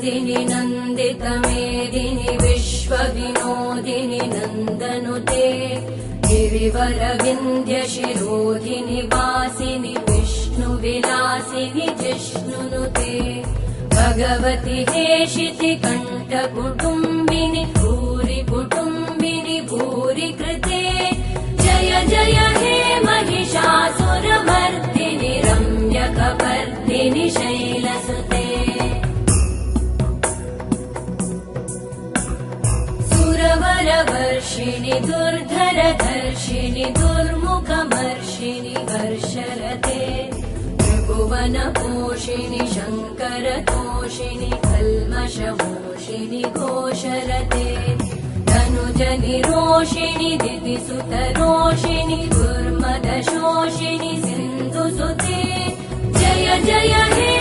मेदिनि नन्दितमेदिनि विश्वविनोदिनि नन्दनुते गिरिवरविन्ध्यशिरोधिनि वासिनि विष्णुविलासिनि जिष्णुनुते भगवति हेशिति कण्ठकुटुम्बिनि भूरि कुटुम्बिनि भूरि कृते जय जय हे महिषासुरमर्दिनि रम्यकपर्दिनि शैलसुते सुरवरवर्षिणि दुर्धरधर्षिणि दुर्मुखमर्षिणि हर्षरते त्रिभुवनपोषिणि शङ्करतोषिणि कल्मषमोषिणि घोषरते धनुजनिरोषिणि दितिसुतरोषिणि दुर्मदशोषिणि सिन्धुसुते जय जय हे